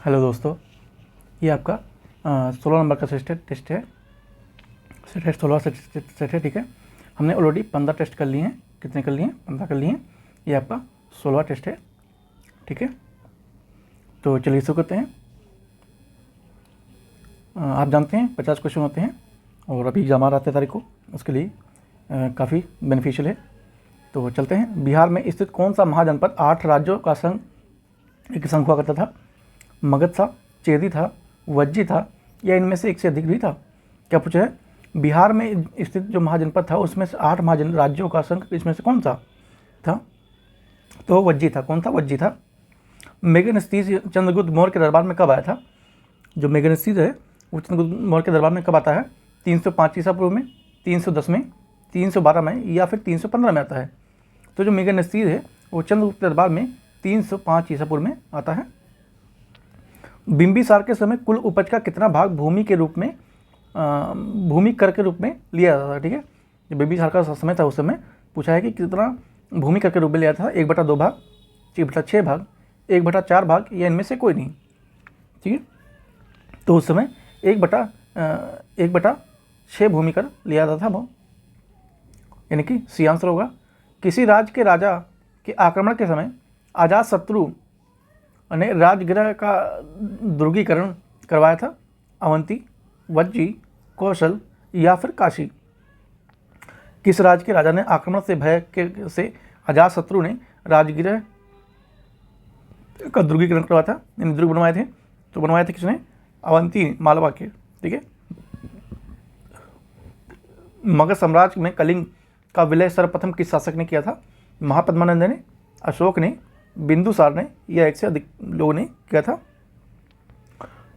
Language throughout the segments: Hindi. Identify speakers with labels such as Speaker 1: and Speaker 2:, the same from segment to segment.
Speaker 1: हेलो दोस्तों, ये आपका 16 नंबर का टेस्ट है। सेट 16 सेट है। ठीक है, हमने ऑलरेडी 15 टेस्ट कर लिए हैं। कितने कर लिए हैं? 15 कर लिए हैं। ये आपका 16 टेस्ट है। ठीक है, तो चलिए शुरू करते हैं। आप जानते हैं 50 क्वेश्चन होते हैं और अभी एग्जाम आ रहा है 8 तारीख को, उसके लिए काफ़ी बेनिफिशियल है। तो चलते हैं। बिहार में स्थित कौन सा महाजनपद 8 राज्यों का संघ एक संघ हुआ करता था? मगध था, चेदी था, वज्जी था, या इनमें से एक से अधिक भी था? क्या पूछा है? बिहार में स्थित जो महाजनपद था उसमें से 8 महाजन राज्यों का संघ इसमें से कौन सा था? तो वज्जी था। कौन था? वज्जी था। मेगनस्तीस चंद्रगुप्त मौर्य के दरबार में कब आया था? जो मेगनस्तीस है वो चंद्रगुप्त मौर्य के दरबार में कब आता है? 305 ईसा पूर्व में, 310 में, 312 में, या फिर 315 में आता है? तो जो मेगनस्तीस है वो चंद्रगुप्त के दरबार में 305 ईसा पूर्व में आता है। बिंबिसार के समय कुल उपज का कितना भाग भूमि के रूप में भूमि कर के रूप में लिया जाता था? ठीक है, जब बिंबिसार का समय था उस समय पूछा है कि कितना भूमि कर के रूप में लिया था। 1/2 भाग, 1/6 भाग, 1/4 भाग, या इनमें से कोई नहीं। ठीक है, तो उस समय 1/6 भूमि कर लिया जाता था वो, यानी कि सी आंसर होगा। किसी राज्य के राजा के आक्रमण के समय अजातशत्रु ने राजगृह का दुर्गीकरण करवाया था? अवंती, वज्जी, कौशल, या फिर काशी? किस राज्य के राजा ने आक्रमण से से अजातशत्रु ने राजगृह का दुर्गीकरण करवाया था, यानी दुर्ग बनवाए थे? तो बनवाए थे किसने? अवंती मालवा के। ठीक है, मगध साम्राज्य में कलिंग का विलय सर्वप्रथम किस शासक ने किया था? महापद्मानंद ने, अशोक ने, बिंदुसार ने, या एक से अधिक लोगों ने किया था?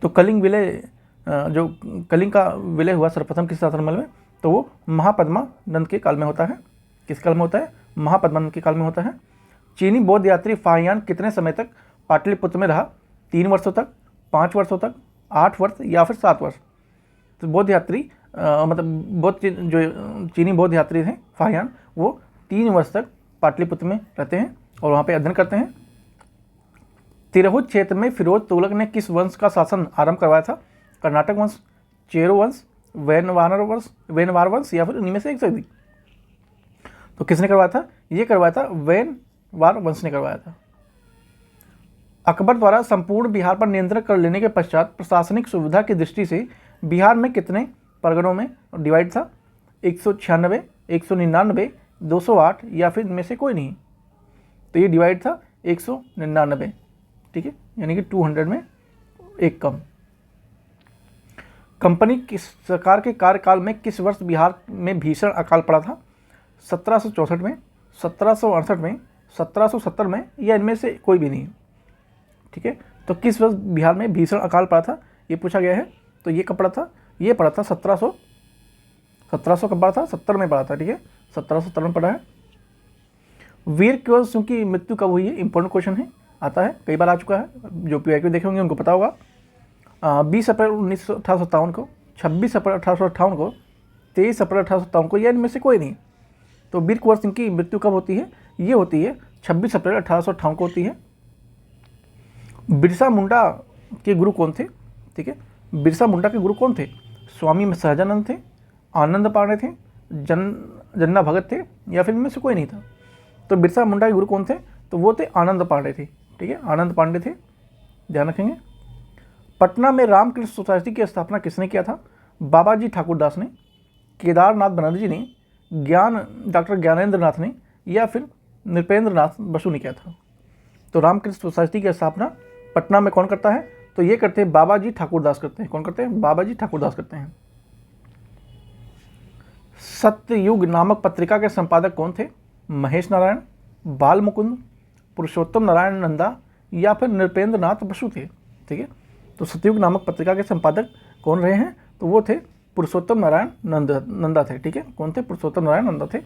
Speaker 1: तो कलिंग विलय जो कलिंग का विलय हुआ सर्वप्रथम किस शासनकाल में? तो वो महापद्मानंद के काल में होता है। किस काल में होता है? महापद्मानंद के काल में होता है। चीनी बौद्ध यात्री फाहियान कितने समय तक पाटलिपुत्र में रहा? 3 वर्षों तक, 5 वर्षों तक, 8 वर्ष, या फिर 7 वर्ष? तो बौद्ध यात्री मतलब जो चीनी बौद्ध यात्री हैं फाहियान, वो 3 वर्ष तक पाटलिपुत्र में रहते हैं और वहाँ पे अध्ययन करते हैं। तिरहुत क्षेत्र में फिरोज तुगलक ने किस वंश का शासन आरंभ करवाया था? कर्नाटक वंश, चेरो वंश, वेनवार वंश, या फिर इनमें से एक से अधिक? तो किसने करवाया था? ये करवाया था वेनवार वंश ने करवाया था। अकबर द्वारा संपूर्ण बिहार पर नियंत्रण कर लेने के पश्चात प्रशासनिक सुविधा की दृष्टि से बिहार में कितने परगनों में डिवाइड था? 196, 199, 208, या फिर इनमें से कोई नहीं? तो ये डिवाइड था 199। ठीक है, यानी कि 200 में एक कम। कंपनी किस सरकार के कार्यकाल में किस वर्ष बिहार में भीषण अकाल पड़ा था? 1764 में, 1768 में, 1770 में, या इनमें से कोई भी नहीं? ठीक है, तो किस वर्ष बिहार में भीषण अकाल पड़ा था ये पूछा गया है। तो ये कब पड़ा था? ये पड़ा था 1700 कब पड़ा था? 70 में पड़ा था। ठीक है, 1770 में पड़ा है। वीर कुंवर सिंह की मृत्यु कब हुई है? इंपॉर्टेंट क्वेश्चन है, आता है, कई बार आ चुका है। जो PYQ देखे होंगे उनको पता होगा। 20 अप्रैल 1857 को, 26 अप्रैल 1858 को, 23 अप्रैल 1857 को, या इनमें से कोई नहीं? तो वीर कुंवर सिंह की मृत्यु कब होती है? ये होती है 26 अप्रैल 1858 को होती है। बिरसा मुंडा के गुरु कौन थे? ठीक है, बिरसा मुंडा के गुरु कौन थे? स्वामी सहजानंद थे, आनंद पांडे थे, जन्ना भगत थे, या फिर इनमें से कोई नहीं था? तो बिरसा मुंडा के गुरु कौन थे? तो वो थे आनंद पांडे थे। ठीक है, आनंद पांडे थे, ध्यान रखेंगे। पटना में रामकृष्ण सोसाइटी की स्थापना किसने किया था? बाबाजी ठाकुरदास ने, केदारनाथ बनर्जी ने, डॉक्टर ज्ञानेंद्र नाथ ने, या फिर नृपेंद्र नाथ बसु ने किया था? तो रामकृष्ण सोसाइटी की स्थापना पटना में कौन करता है? तो ये करते हैं बाबाजी ठाकुरदास करते हैं। कौन करते हैं? बाबाजी ठाकुरदास करते हैं। सत्ययुग नामक पत्रिका के संपादक कौन थे? महेश नारायण, बाल मुकुंद, पुरुषोत्तम नारायण नंदा, या फिर नृपेंद्र नाथ बसु थे? ठीक है, तो सत्ययुग नामक पत्रिका के संपादक कौन रहे हैं? तो वो थे पुरुषोत्तम नारायण नंदा थे। ठीक है, कौन थे? पुरुषोत्तम नारायण नंदा थे।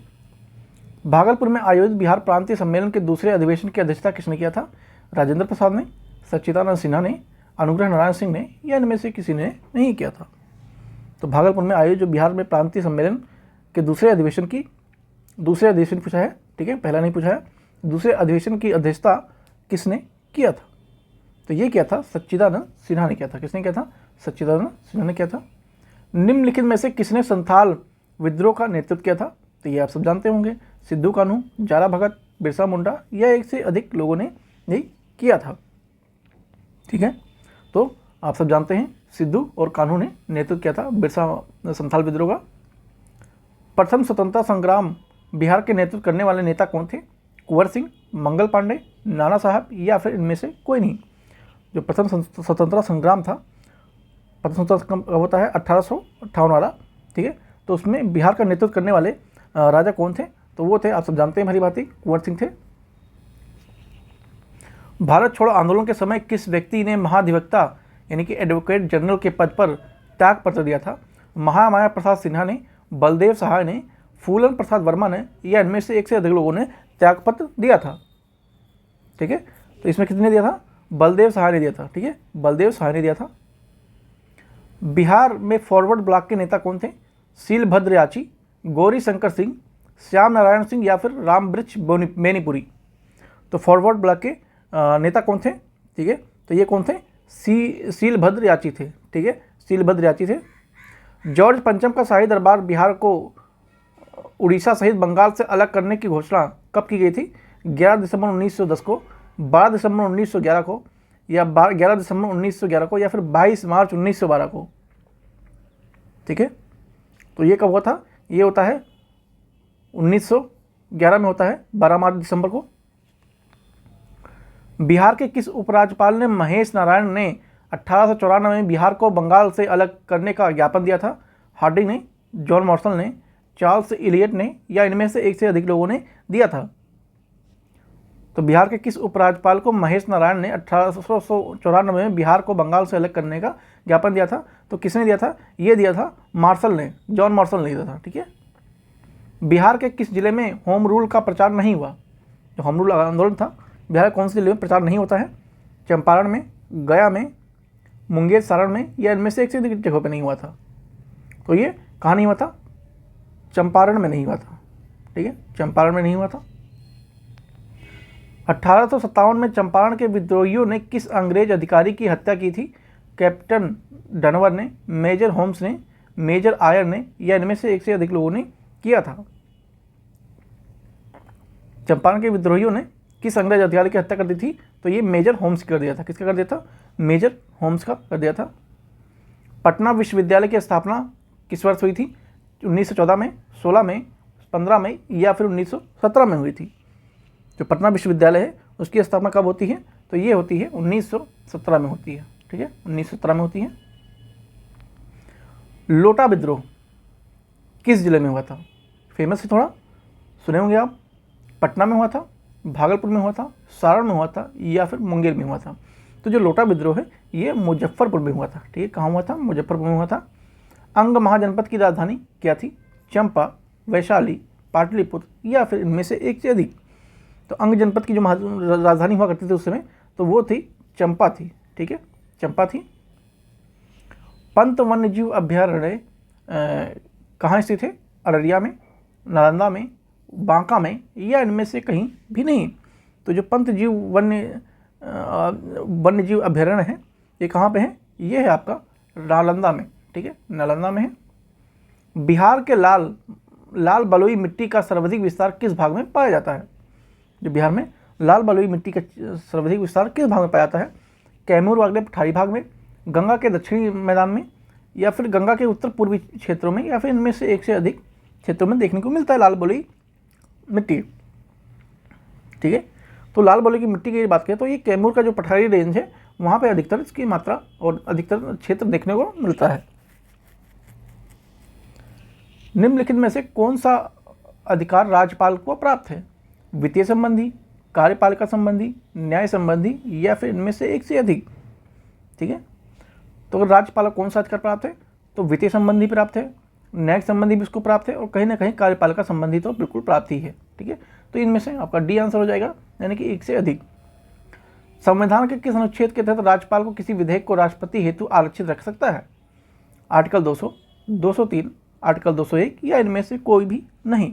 Speaker 1: भागलपुर में आयोजित बिहार प्रांतीय सम्मेलन के दूसरे अधिवेशन की अध्यक्षता किसने किया था? राजेंद्र प्रसाद ने, सच्चिदानंद सिन्हा ने, अनुग्रह नारायण सिंह ने, या इनमें से किसी ने नहीं किया था? तो भागलपुर में आयोजित बिहार में प्रांतीय सम्मेलन के दूसरे अधिवेशन पूछा है। ठीक है, पहला नहीं पूछा है। दूसरे अधिवेशन की अध्यक्षता किसने किया था? तो ये क्या था, सच्चिदानंद सिन्हा ने किया था। किसने किया था, सच्चिदानंद सिन्हा ने किया था। निम्नलिखित में से किसने संथाल विद्रोह का नेतृत्व किया था, तो ये आप सब जानते होंगे, सिद्धू कान्हू, जारा भगत, बिरसा मुंडा या एक से अधिक लोगों ने यही किया था। ठीक है, तो आप सब जानते हैं सिद्धू और कान्हू ने नेतृत्व किया था बिरसा संथाल विद्रोह का। प्रथम स्वतंत्रता संग्राम बिहार के नेतृत्व करने वाले नेता कौन थे, कुंवर सिंह, मंगल पांडे, नाना साहब या फिर इनमें से कोई नहीं। जो प्रथम स्वतंत्रता संग्राम था, प्रथम स्वतंत्रता संग्राम होता है 1858 वाला, ठीक है, तो उसमें बिहार का नेतृत्व करने वाले राजा कौन थे, तो वो थे, आप सब जानते हैं भली भांति, कुंवर सिंह थे। भारत छोड़ो आंदोलन के समय किस व्यक्ति ने महाधिवक्ता यानी कि एडवोकेट जनरल के पद पर त्याग पत्र दिया था, महामाया प्रसाद सिन्हा ने, बलदेव सहाय ने, फूलन प्रसाद वर्मा ने या इनमें से एक से अधिक लोगों ने त्याग पत्र दिया था। ठीक है, तो इसमें कितने दिया था, बलदेव सहाय ने दिया था। ठीक है, बलदेव सहाय ने दिया था। बिहार में फॉरवर्ड ब्लॉक के नेता कौन थे, शीलभद्र याची, गौरी शंकर सिंह, श्याम नारायण सिंह या फिर रामवृक्ष बेनीपुरी। तो फॉरवर्ड ब्लॉक के नेता कौन थे, ठीक है, तो ये कौन थे, शीलभद्र याची थे। ठीक है, शीलभद्र याची थे। जॉर्ज पंचम का शाही दरबार बिहार को उड़ीसा सहित बंगाल से अलग करने की घोषणा कब की गई थी, 11 दिसंबर 1910 को, 12 दिसंबर 1911 को या 11 दिसंबर 1911 को या फिर 22 मार्च 1912 को। ठीक है, तो ये कब हुआ था, ये होता है 1911 में होता है, 12 मार्च दिसंबर को। बिहार के किस उपराज्यपाल ने महेश नारायण ने 1894 में बिहार को बंगाल से अलग करने का ज्ञापन दिया था, हार्डिंग ने, जॉन मॉर्सल ने, चार्ल्स इलियट ने या इनमें से एक से अधिक लोगों ने दिया था। तो बिहार के किस उपराज्यपाल को महेश नारायण ने 1894 में बिहार को बंगाल से अलग करने का ज्ञापन दिया था, तो किसने दिया था, ये दिया था मार्शल ने, जॉन मार्शल ने दिया था। ठीक है, बिहार के किस जिले में होम रूल का प्रचार नहीं हुआ, जो होम रूल आंदोलन था बिहार कौन से जिले में प्रचार नहीं होता है, चंपारण में, गया में, मुंगेर, सारण में या इनमें से एक से अधिक जगहों पर नहीं हुआ था। तो ये कहाँ नहीं हुआ था, चंपारण में नहीं हुआ था। ठीक है, चंपारण में नहीं हुआ था। 1857 में चंपारण के विद्रोहियों ने किस अंग्रेज अधिकारी की हत्या की थी, कैप्टन डनवर ने, मेजर होम्स ने, मेजर आयर ने या इनमें से एक से अधिक लोगों ने किया था। चंपारण के विद्रोहियों ने किस अंग्रेज अधिकारी की हत्या कर दी थी, तो ये मेजर होम्स कर दिया था। किसका कर दिया था, मेजर होम्स का कर दिया था। पटना विश्वविद्यालय की स्थापना किस वर्ष हुई थी, 1914 में, 16 में, 15 में या फिर 1917 में हुई थी। जो पटना विश्वविद्यालय है उसकी स्थापना कब होती है, तो ये होती है 1917 में होती है। ठीक है, 1917 में होती है। लोटा विद्रोह किस जिले में हुआ था, फेमस है, थोड़ा सुने होंगे आप। पटना में हुआ था, भागलपुर में हुआ था, सारण में हुआ था या फिर मुंगेर में हुआ था। तो जो लोटा विद्रोह है ये मुजफ्फरपुर में हुआ था। ठीक है, कहाँ हुआ था, मुजफ्फरपुर में हुआ था। अंग महाजनपद की राजधानी क्या थी, चंपा, वैशाली, पाटलिपुत्र या फिर इनमें से एक से अधिक। तो अंग जनपद की जो राजधानी हुआ करती थी उस समय, तो वो थी चंपा थी। ठीक है, चंपा थी। पंत वन्यजीव अभ्यारण्य कहाँ स्थित है, अररिया में, नालंदा में, बांका में या इनमें से कहीं भी नहीं। तो जो पंत जीव वन्यजीव अभ्यारण्य है ये कहाँ पे है, ये है आपका नालंदा में। ठीक है, नालंदा में है। बिहार के लाल बलुई मिट्टी का सर्वाधिक विस्तार किस भाग में पाया जाता है, जो बिहार में लाल बलुई मिट्टी का सर्वाधिक विस्तार किस भाग में पाया जाता है, कैमूर वागले पठारी भाग में, गंगा के दक्षिणी मैदान में या फिर गंगा के उत्तर पूर्वी क्षेत्रों में या फिर इनमें से एक से अधिक क्षेत्रों में देखने को मिलता है लाल बलुई मिट्टी। ठीक है, तो लाल बलुई की मिट्टी की बात करें तो ये कैमूर का जो पठारी रेंज है वहाँ पे अधिकतर इसकी मात्रा और अधिकतर क्षेत्र देखने को मिलता है। निम्नलिखित में से कौन सा अधिकार राज्यपाल को प्राप्त है, वित्तीय संबंधी, कार्यपालिका संबंधी, न्याय संबंधी या फिर इनमें से एक से अधिक। ठीक है, तो अगर राज्यपाल को कौन सा अधिकार प्राप्त है, तो वित्तीय संबंधी प्राप्त है, न्यायिक संबंधी भी उसको प्राप्त है और कहीं ना कहीं कार्यपालिका संबंधी तो बिल्कुल प्राप्त ही है। ठीक है, तो इनमें से आपका डी आंसर हो जाएगा, यानी कि एक से अधिक। संविधान के किस अनुच्छेद के तहत राज्यपाल को किसी विधेयक को राष्ट्रपति हेतु आरक्षित रख सकता है, आर्टिकल 200, 203, आर्टिकल 201 या इनमें से कोई भी नहीं।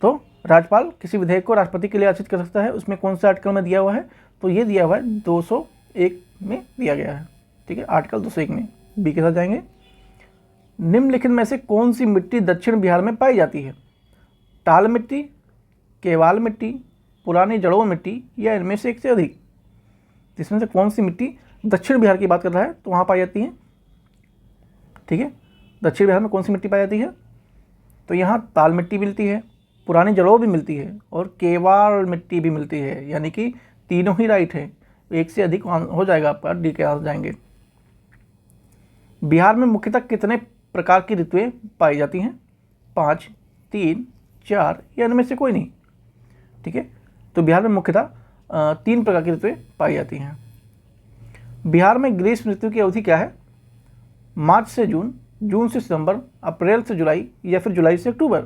Speaker 1: तो राज्यपाल किसी विधेयक को राष्ट्रपति के लिए आरक्षित कर सकता है, उसमें कौन से आर्टिकल में दिया हुआ है, तो ये दिया हुआ है 201 में दिया गया है, ठीक है, आर्टिकल 201 में। बी के साथ जाएंगे। निम्नलिखित में से कौन सी मिट्टी दक्षिण बिहार में पाई जाती है? टाल मिट्टी, केवाल मिट्टी, पुरानी जड़ों मिट्टी, या इनमें से एक से अधिक? इसमें से कौन सी मिट्टी दक्षिण बिहार की बात कर रहा है तो वहाँ पाई जाती है, ठीक है। दक्षिण बिहार में कौन सी मिट्टी पाई जाती है? तो यहाँ ताल मिट्टी मिलती है, पुरानी जड़ों भी मिलती है और केवाल मिट्टी भी मिलती है, यानी कि तीनों ही राइट है। एक से अधिक हो जाएगा आपका, डी के आंसर जाएंगे। बिहार में मुख्यतः कितने प्रकार की ऋतुएं पाई जाती हैं? 5, 3, 4 या इनमें से कोई नहीं, ठीक है। तो बिहार में मुख्यतः 3 प्रकार की ऋतुएं पाई जाती हैं। बिहार में ग्रीष्म ऋतु की अवधि क्या है? मार्च से जून, जून से सितंबर, अप्रैल से जुलाई, या फिर जुलाई से अक्टूबर,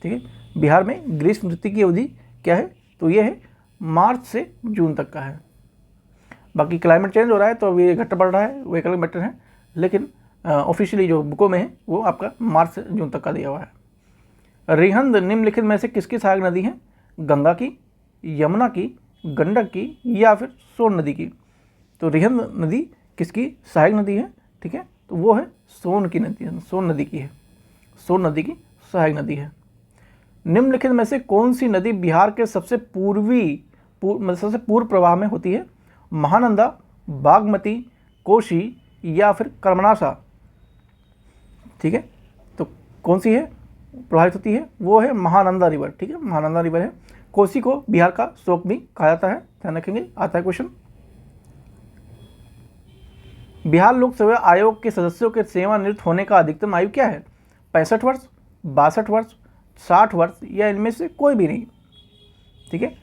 Speaker 1: ठीक है। बिहार में ग्रीष्म ऋतु की अवधि क्या है? तो ये है मार्च से जून तक का है। बाकी क्लाइमेट चेंज हो रहा है तो अभी घट बढ़ रहा है, वो एक अलग मैटर है, लेकिन ऑफिशियली जो बुकों में है वो आपका मार्च से जून तक का दिया हुआ है। रिहंद निम्नलिखित में से किसकी सहायक नदी है? गंगा की, यमुना की, गंडक की, या फिर सोन नदी की? तो रिहंद नदी किसकी सहायक नदी है, ठीक है, तो वो है सोन की नदी, सोन नदी की है, सोन नदी की सहायक नदी है। निम्नलिखित में से कौन सी नदी बिहार के सबसे सबसे पूर्व प्रवाह में होती है? महानंदा, बागमती, कोशी, या फिर कर्मनाशा? ठीक है, तो कौन सी है प्रभावित होती है? वो है महानंदा रिवर, ठीक है, महानंदा रिवर है। कोसी को बिहार का शोक भी कहा जाता है, ध्यान रखेंगे, आता है क्वेश्चन। बिहार लोक सेवा आयोग के सदस्यों के सेवानिवृत्त होने का अधिकतम आयु क्या है? 65 वर्ष, 62 वर्ष, 60 वर्ष, या इनमें से कोई भी नहीं, ठीक है।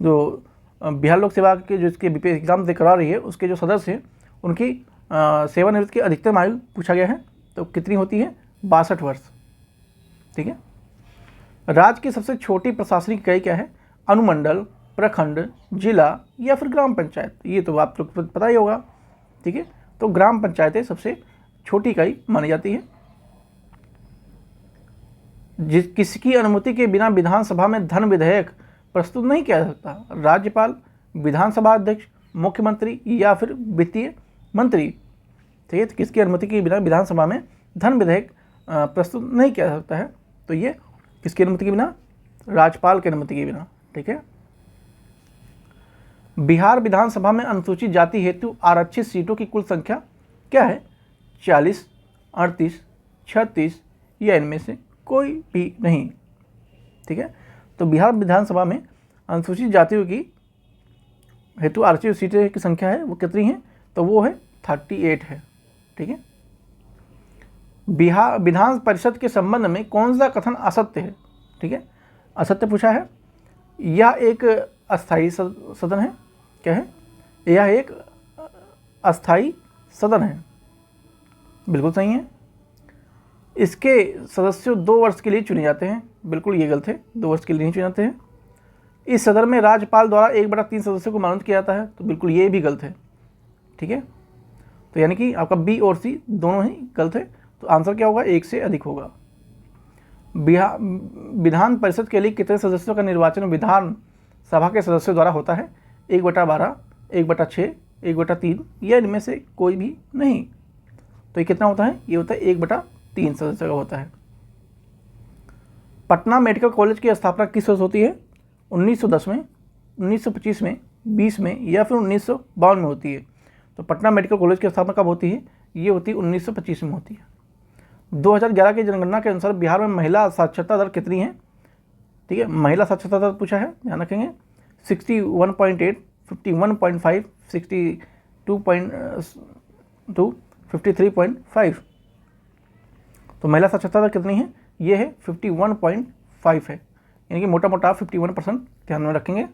Speaker 1: जो बिहार लोक सेवा के जो इसके बीपीएससी एग्जाम दे करा रही है उसके जो सदस्य हैं उनकी सेवानिवृत्त की अधिकतम आयु पूछा गया है, तो कितनी होती है? 62 वर्ष, ठीक है। राज्य की सबसे छोटी प्रशासनिक इकाई क्या है? अनुमंडल, प्रखंड, जिला, या फिर ग्राम पंचायत? ये तो आप लोग को पता ही होगा, ठीक है। तो ग्राम पंचायतें सबसे छोटी इकाई मानी जाती है। किसकी अनुमति के बिना विधानसभा में धन विधेयक प्रस्तुत नहीं किया जा सकता? राज्यपाल, विधानसभा अध्यक्ष, मुख्यमंत्री, या फिर वित्तीय मंत्री? ठीक है, तो किसकी अनुमति के बिना विधानसभा में धन विधेयक प्रस्तुत नहीं किया जा सकता है? तो ये किसकी अनुमति के बिना? राज्यपाल की अनुमति के बिना, ठीक है। बिहार विधानसभा में अनुसूचित जाति हेतु आरक्षित सीटों की कुल संख्या क्या है? 40, 38, 36, या इनमें से कोई भी नहीं, ठीक है। तो बिहार विधानसभा में अनुसूचित जातियों की हेतु आरक्षित सीटें की संख्या है वो कितनी है? तो वो है 38 है, ठीक है। बिहार विधान परिषद के संबंध में कौन सा कथन असत्य है? ठीक है, असत्य पूछा है। यह एक अस्थायी सदन है, क्या है? यह एक अस्थायी सदन है, बिल्कुल सही है। इसके सदस्य 2 वर्ष के लिए चुने जाते हैं, बिल्कुल ये गलत है, 2 वर्ष के लिए नहीं चुने जाते हैं। इस सदन में राज्यपाल द्वारा 1/3 सदस्यों को मनोनीत किया जाता है, तो बिल्कुल ये भी गलत है, ठीक है। तो यानी कि आपका बी और सी दोनों ही गलत है, तो आंसर क्या होगा? 1 से अधिक होगा। विधान परिषद के लिए कितने सदस्यों का निर्वाचन विधान सभा के सदस्यों द्वारा होता है? 1/12, 1/6, 1/3, या इनमें से कोई भी नहीं? तो ये कितना होता है? ये होता है 1/3 सदस्यों का होता है। पटना मेडिकल कॉलेज की स्थापना किस वर्ष होती है? 1910 में, 1925 में, 20 में, या फिर 1952 में होती है? तो पटना मेडिकल कॉलेज की स्थापना कब होती है? ये होती है 1925 में होती है। 2011 की जनगणना के अनुसार बिहार में महिला साक्षरता दर कितनी है? ठीक है, महिला साक्षरता दर पूछा है, ध्यान रखेंगे। 61.8, 51.5, 62.2, 53.5। तो महिला साक्षरता दर कितनी है? ये है 51.5 है, यानी कि मोटा मोटा 51% ध्यान में रखेंगे।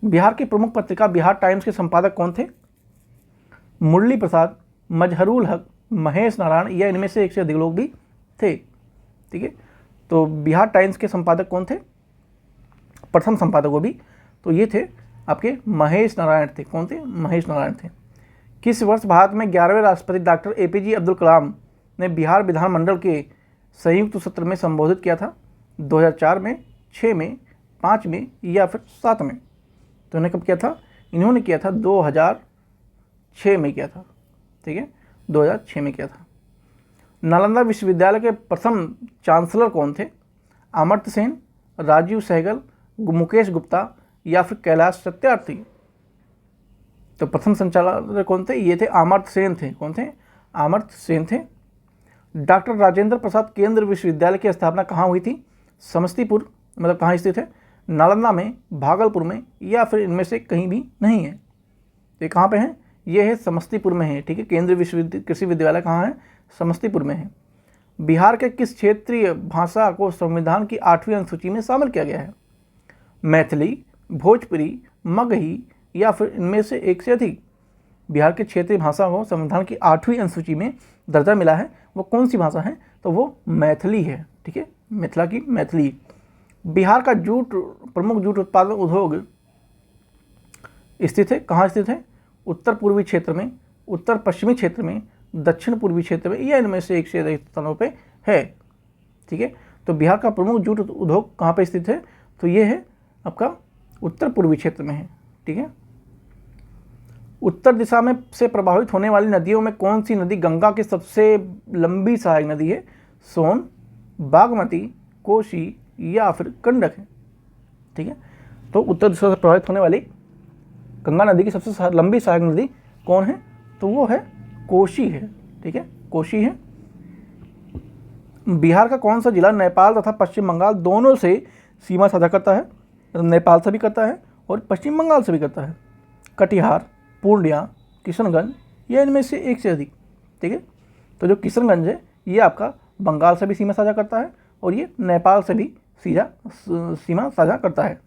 Speaker 1: बिहार की प्रमुख पत्रिका बिहार टाइम्स के संपादक कौन थे? मुरली प्रसाद, मजहरुल हक, महेश नारायण, या इनमें से एक से अधिक लोग भी थे, ठीक है। तो बिहार टाइम्स के संपादक कौन थे? प्रथम संपादक वो भी, तो ये थे आपके महेश नारायण थे। कौन थे? महेश नारायण थे। किस वर्ष भारत में 11वें राष्ट्रपति डॉक्टर APJ अब्दुल कलाम ने बिहार विधानमंडल के संयुक्त सत्र में संबोधित किया था? 2004 में, 6 में, 5 में, या फिर 7 में? तो इन्होंने कब किया था? इन्होंने किया था 2006 में किया था, ठीक है, 2006 में किया था। नालंदा विश्वविद्यालय के प्रथम चांसलर कौन थे? अमर्त्य सेन, राजीव सहगल, मुकेश गुप्ता या फिर कैलाश सत्यार्थी? तो प्रथम संचालक कौन थे? ये थे अमर्त्य सेन थे। कौन थे? अमर्त्य सेन थे। डॉक्टर राजेंद्र प्रसाद केंद्रीय विश्वविद्यालय की स्थापना कहाँ हुई थी? समस्तीपुर, मतलब कहाँ स्थित है? नालंदा में, भागलपुर में, या फिर इनमें से कहीं भी नहीं है। तो ये कहाँ पे है? ये है समस्तीपुर में है, ठीक है। केंद्रीय विश्वविद्यालय कृषि विद्यालय कहाँ है? समस्तीपुर में है। बिहार के किस क्षेत्रीय भाषा को संविधान की 8वीं अनुसूची में शामिल किया गया है? मैथिली, भोजपुरी, मगही या फिर इनमें से एक से अधिक? बिहार के क्षेत्रीय भाषा को संविधान की 8वीं अनुसूची में दर्जा मिला है, वो कौन सी भाषा है? तो वो मैथिली है, ठीक है, मिथिला की मैथिली। बिहार का प्रमुख जूट उत्पादन उद्योग स्थित है, कहाँ स्थित है? उत्तर पूर्वी क्षेत्र में, उत्तर पश्चिमी क्षेत्र में, दक्षिण पूर्वी क्षेत्र में, या इनमें से एक से अधिक स्थानों पे है, ठीक है। तो बिहार का प्रमुख जूट उद्योग कहाँ पे स्थित है? तो ये है आपका उत्तर पूर्वी क्षेत्र में है, ठीक है। उत्तर दिशा में से प्रभावित होने वाली नदियों में कौन सी नदी गंगा की सबसे लंबी सहायक नदी है? सोन, बागमती, कोसी या फिर गंडक है, ठीक है। तो उत्तर दिशा से प्रभावित होने वाली गंगा नदी की सबसे लंबी सहायक नदी कौन है? तो वो है कोसी है, ठीक है, कोसी है। बिहार का कौन सा जिला नेपाल तथा पश्चिम बंगाल दोनों से सीमा साझा करता है? नेपाल से भी करता है और पश्चिम बंगाल से भी करता है। कटिहार, पूर्णिया, किशनगंज या इनमें से एक से अधिक, ठीक है। तो जो किशनगंज है ये आपका बंगाल से भी सीमा साझा करता है और ये नेपाल से भी सीमा साझा करता है,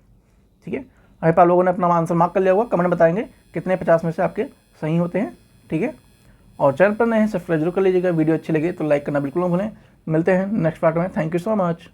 Speaker 1: ठीक है। आई आप लोगों ने अपना आंसर मार्क कर लिया होगा। कमेंट बताएंगे कितने 50 में से आपके सही होते हैं, ठीक है। और चैनल पर नए हैं सब्सक्राइब जरूर कर लीजिएगा। वीडियो अच्छी लगे तो लाइक करना बिल्कुल ना भूलें। मिलते हैं नेक्स्ट पार्ट में। Thank you so much.